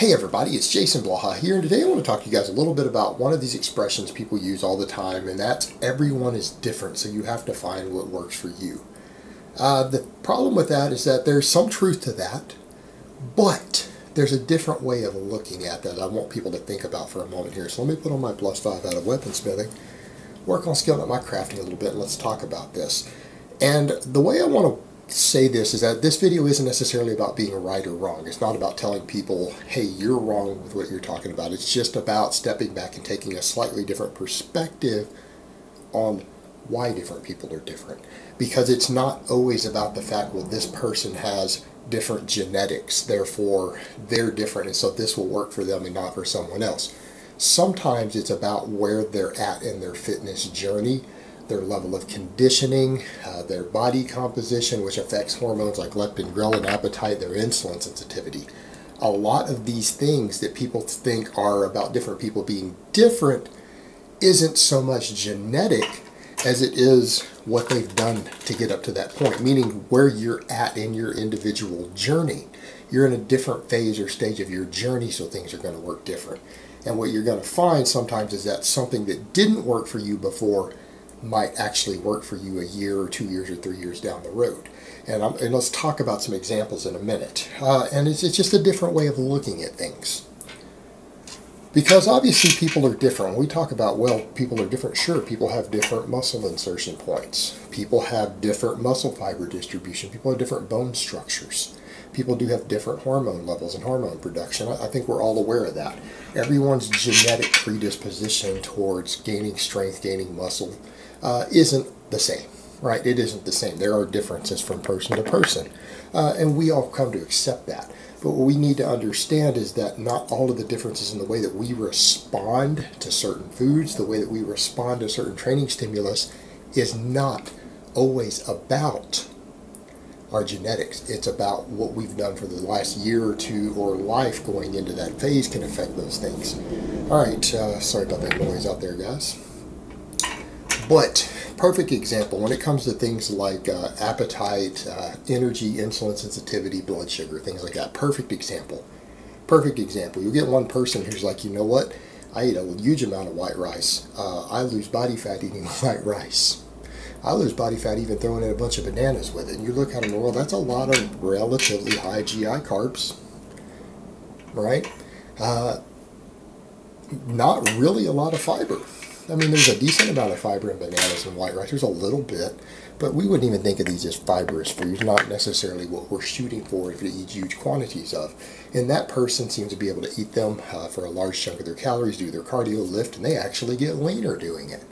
Hey everybody, it's Jason Blaha here, and today I want to talk to you guys a little bit about one of these expressions people use all the time, and that's everyone is different, so you have to find what works for you. The problem with that is that there's some truth to that, but there's a different way of looking at that I want people to think about for a moment here. So let me put on my +5 out of weaponsmithing, work on scaling up my crafting a little bit, and let's talk about this. And the way I want to say this is that this video isn't necessarily about being right or wrong. It's not about telling people, hey, you're wrong with what you're talking about. It's just about stepping back and taking a slightly different perspective on why different people are different. Because it's not always about the fact, well, this person has different genetics, therefore they're different, and so this will work for them and not for someone else. Sometimes it's about where they're at in their fitness journey, their level of conditioning, their body composition, which affects hormones like leptin, ghrelin, appetite, their insulin sensitivity. A lot of these things that people think are about different people being different isn't so much genetic as it is what they've done to get up to that point, meaning where you're at in your individual journey. You're in a different phase or stage of your journey, so things are going to work different. And what you're going to find sometimes is that something that didn't work for you before might actually work for you a year or 2 years or 3 years down the road. And let's talk about some examples in a minute. And it's just a different way of looking at things. Because obviously people are different. When we talk about, well, people are different, sure, people have different muscle insertion points. People have different muscle fiber distribution. People have different bone structures. People do have different hormone levels and hormone production. I think we're all aware of that. Everyone's genetic predisposition towards gaining strength, gaining muscle, isn't the same, right? It isn't the same. There are differences from person to person, and we all come to accept that. But what we need to understand is that not all of the differences in the way that we respond to certain foods, the way that we respond to certain training stimulus, is not always about our genetics. It's about what we've done for the last year or two, or life going into that phase can affect those things. All right, sorry about that noise out there, guys. But perfect example when it comes to things like appetite, energy, insulin sensitivity, blood sugar, things like that. Perfect example. Perfect example. You'll get one person who's like, you know what? I eat a huge amount of white rice. I lose body fat eating white rice. I lose body fat even throwing in a bunch of bananas with it. And you look at them, well, that's a lot of relatively high GI carbs, right? Not really a lot of fiber. I mean, there's a decent amount of fiber in bananas and white rice. There's a little bit, but we wouldn't even think of these as fibrous foods, not necessarily what we're shooting for if we eat huge quantities of. And that person seems to be able to eat them for a large chunk of their calories, do their cardio, lift, and they actually get leaner doing it.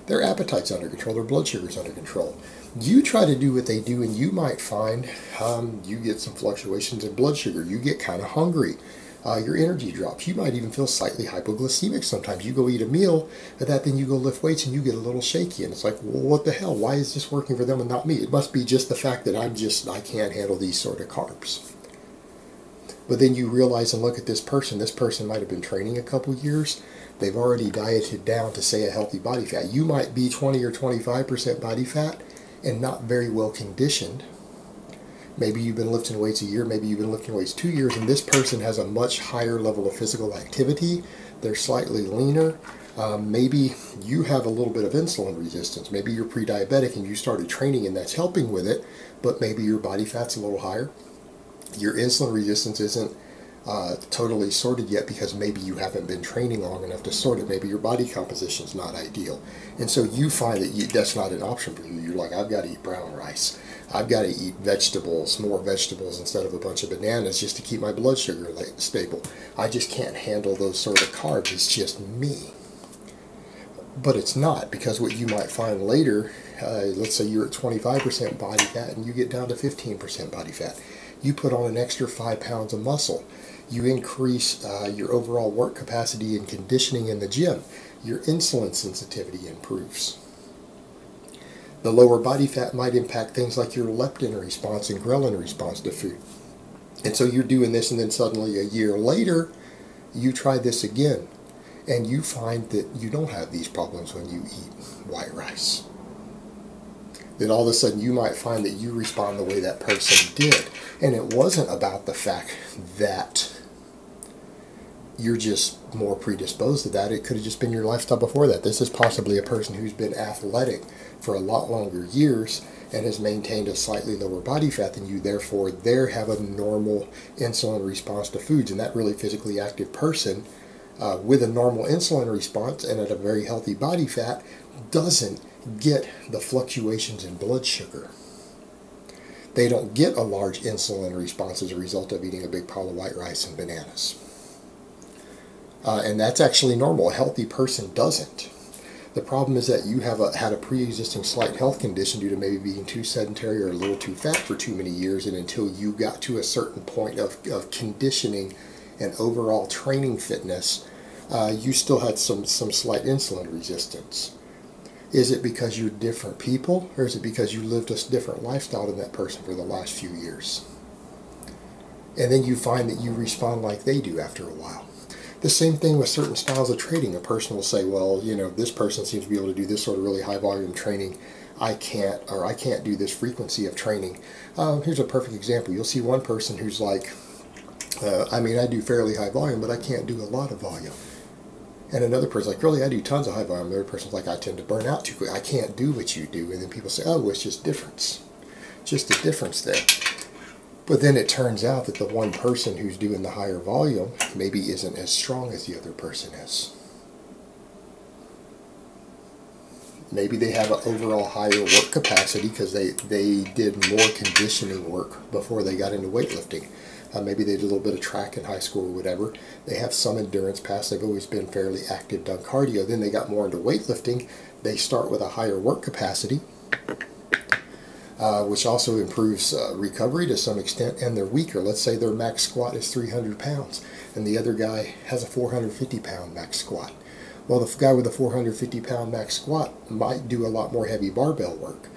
Their appetite's under control, their blood sugar's under control. You try to do what they do, and you might find you get some fluctuations in blood sugar. You get kind of hungry. Your energy drops. You might even feel slightly hypoglycemic sometimes. You go eat a meal, and then you go lift weights and you get a little shaky. And it's like, well, what the hell? Why is this working for them and not me? It must be just the fact that I can't handle these sort of carbs. But then you realize and look at this person. This person might have been training a couple years. They've already dieted down to, say, a healthy body fat. You might be 20 or 25% body fat and not very well conditioned. Maybe you've been lifting weights a year, maybe you've been lifting weights 2 years, and this person has a much higher level of physical activity. They're slightly leaner. Maybe you have a little bit of insulin resistance. Maybe you're pre-diabetic and you started training and that's helping with it, but maybe your body fat's a little higher. Your insulin resistance isn't totally sorted yet because maybe you haven't been training long enough to sort it. Maybe your body composition's not ideal. And so you find that that's not an option for you. You're like, I've got to eat brown rice. I've got to eat vegetables, more vegetables instead of a bunch of bananas just to keep my blood sugar stable. I just can't handle those sort of carbs. It's just me. But it's not, because what you might find later, let's say you're at 25% body fat and you get down to 15% body fat. You put on an extra 5 pounds of muscle. You increase your overall work capacity and conditioning in the gym. Your insulin sensitivity improves. The lower body fat might impact things like your leptin response and ghrelin response to food. And so you're doing this, and then suddenly a year later, you try this again, and you find that you don't have these problems when you eat white rice. Then all of a sudden you might find that you respond the way that person did. And it wasn't about the fact that you're just more predisposed to that. It could have just been your lifestyle before that. This is possibly a person who's been athletic for a lot longer years and has maintained a slightly lower body fat than you. Therefore, they have a normal insulin response to foods. And that really physically active person with a normal insulin response and at a very healthy body fat doesn't get the fluctuations in blood sugar. They don't get a large insulin response as a result of eating a big pile of white rice and bananas. And that's actually normal. A healthy person doesn't. The problem is that you have had a pre-existing slight health condition due to maybe being too sedentary or a little too fat for too many years, and until you got to a certain point of conditioning and overall training fitness, you still had some slight insulin resistance. Is it because you're different people, or is it because you lived a different lifestyle than that person for the last few years? And then you find that you respond like they do after a while. The same thing with certain styles of trading. A person will say, well, you know, this person seems to be able to do this sort of really high volume training. I can't, or I can't do this frequency of training. Here's a perfect example. You'll see one person who's like, I mean, I do fairly high volume, but I can't do a lot of volume. And another person's like, really, I do tons of high volume. The other person's like, I tend to burn out too quick. I can't do what you do. And then people say, oh, well, it's just difference. Just a difference there. But then it turns out that the one person who's doing the higher volume maybe isn't as strong as the other person is. Maybe they have an overall higher work capacity because they did more conditioning work before they got into weightlifting. Maybe they did a little bit of track in high school or whatever. They have some endurance past. They've always been fairly active, done cardio. Then they got more into weightlifting. They start with a higher work capacity, which also improves recovery to some extent, and they're weaker. Let's say their max squat is 300 pounds, and the other guy has a 450-pound max squat. Well, the guy with a 450-pound max squat might do a lot more heavy barbell work,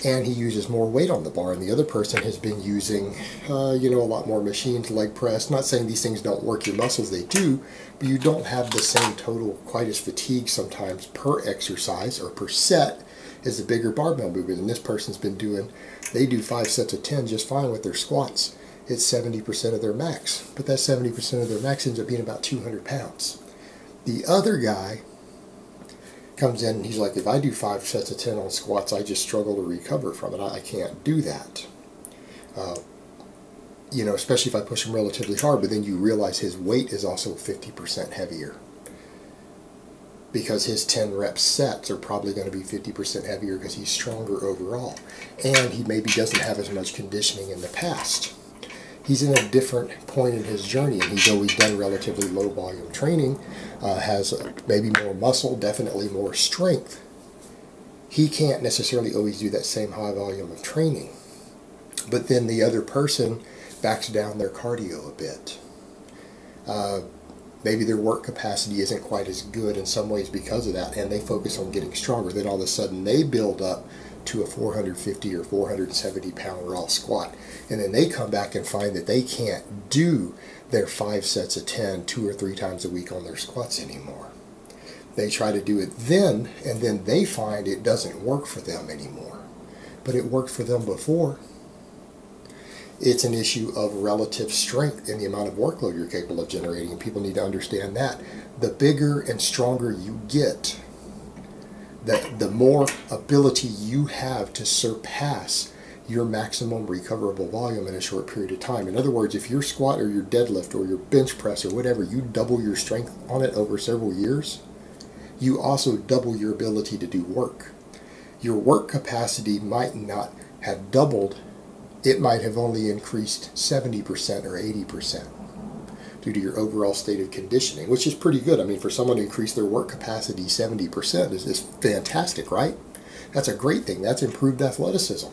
and he uses more weight on the bar, and the other person has been using, you know, a lot more machines, leg press. Not saying these things don't work your muscles, they do, but you don't have the same total, quite as fatigued sometimes per exercise or per set as the bigger barbell movement. And this person's been doing, they do 5 sets of 10 just fine with their squats. It's 70% of their max, but that 70% of their max ends up being about 200 pounds. The other guy comes in and he's like, if I do 5 sets of 10 on squats, I just struggle to recover from it. I can't do that. You know, especially if I push him relatively hard, but then you realize his weight is also 50% heavier, because his 10 rep sets are probably going to be 50% heavier because he's stronger overall. And he maybe doesn't have as much conditioning in the past. He's in a different point in his journey, and he's always done relatively low volume training, has maybe more muscle, definitely more strength. He can't necessarily always do that same high volume of training. But then the other person backs down their cardio a bit. Maybe their work capacity isn't quite as good in some ways because of that, and they focus on getting stronger. Then all of a sudden they build up to a 450 or 470 pound raw squat, and then they come back and find that they can't do their 5 sets of 10 2 or 3 times a week on their squats anymore. They try to do it then, and then they find it doesn't work for them anymore, but it worked for them before. It's an issue of relative strength in the amount of workload you're capable of generating, and people need to understand that. The bigger and stronger you get, the more ability you have to surpass your maximum recoverable volume in a short period of time. In other words, if your squat or your deadlift or your bench press or whatever, you double your strength on it over several years, you also double your ability to do work. Your work capacity might not have doubled. It might have only increased 70% or 80% due to your overall state of conditioning, which is pretty good. I mean, for someone to increase their work capacity 70% is fantastic, right? That's a great thing. That's improved athleticism.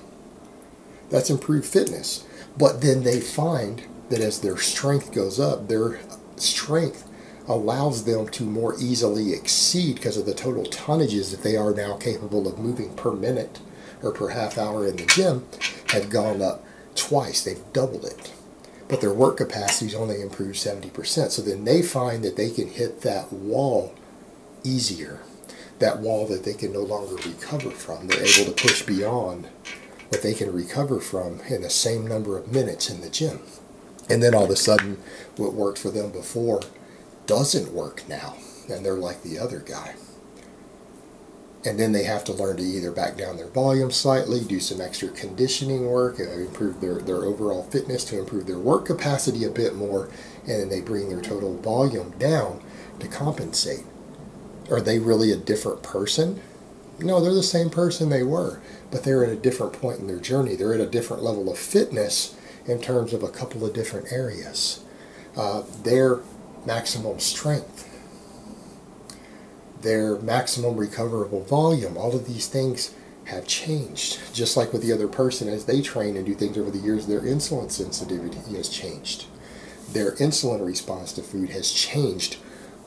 That's improved fitness. But then they find that as their strength goes up, their strength allows them to more easily exceed, because of the total tonnages that they are now capable of moving per minute or per half hour in the gym, have gone up twice. They've doubled it. But their work capacity's only improved 70%. So then they find that they can hit that wall easier, that wall that they can no longer recover from. They're able to push beyond what they can recover from in the same number of minutes in the gym. And then all of a sudden, what worked for them before doesn't work now, and they're like the other guy. And then they have to learn to either back down their volume slightly, do some extra conditioning work, improve their overall fitness to improve their work capacity a bit more, and then they bring their total volume down to compensate. Are they really a different person? No, they're the same person they were, but they're at a different point in their journey. They're at a different level of fitness in terms of a couple of different areas. Their maximum strength, their maximum recoverable volume, all of these things have changed. Just like with the other person, as they train and do things over the years, their insulin sensitivity has changed. Their insulin response to food has changed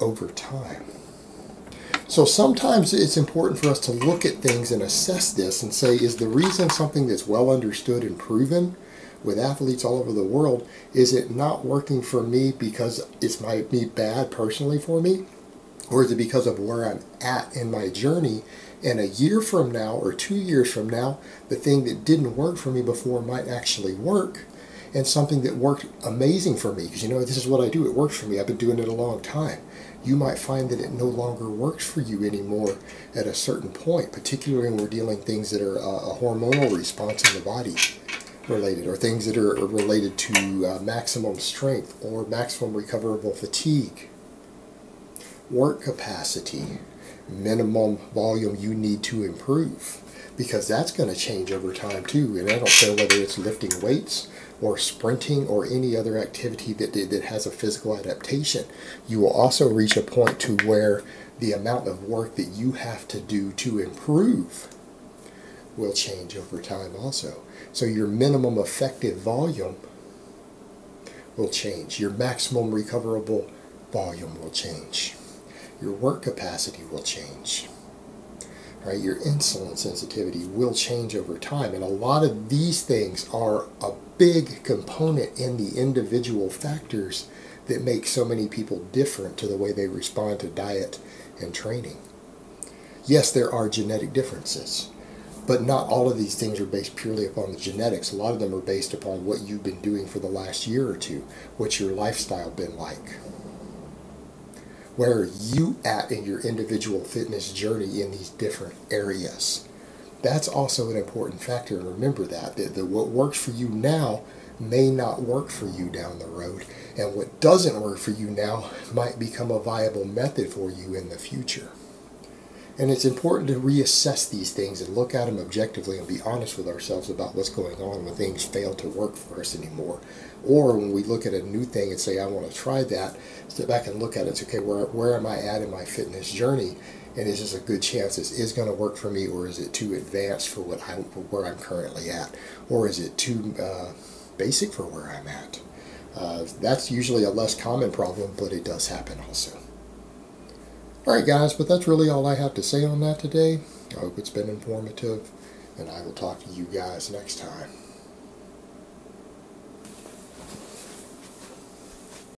over time. So sometimes it's important for us to look at things and assess this and say, is the reason something that's well understood and proven with athletes all over the world, is it not working for me because it might be bad personally for me? Or is it because of where I'm at in my journey, and a year from now or 2 years from now, the thing that didn't work for me before might actually work, and something that worked amazing for me, because this is what I do, it works for me, I've been doing it a long time. You might find that it no longer works for you anymore at a certain point, particularly when we're dealing things that are a hormonal response in the body related, or things that are related to maximum strength or maximum recoverable fatigue, work capacity, minimum volume you need to improve, because that's going to change over time too. And I don't care whether it's lifting weights or sprinting or any other activity that has a physical adaptation. You will also reach a point to where the amount of work that you have to do to improve will change over time also. So your minimum effective volume will change. Your maximum recoverable volume will change. Your work capacity will change. Right? Your insulin sensitivity will change over time. And a lot of these things are a big component in the individual factors that make so many people different to the way they respond to diet and training. Yes, there are genetic differences, but not all of these things are based purely upon the genetics. A lot of them are based upon what you've been doing for the last year or two. What's your lifestyle been like? Where are you at in your individual fitness journey in these different areas? That's also an important factor, and remember that what works for you now may not work for you down the road, and what doesn't work for you now might become a viable method for you in the future. And it's important to reassess these things and look at them objectively and be honest with ourselves about what's going on when things fail to work for us anymore. Or when we look at a new thing and say, I want to try that, step back and look at it and say, okay, where am I at in my fitness journey? And is this a good chance this is going to work for me, or is it too advanced for where I'm currently at? Or is it too basic for where I'm at? That's usually a less common problem, but it does happen also. Alright guys, but that's really all I have to say on that today. I hope it's been informative, and I will talk to you guys next time.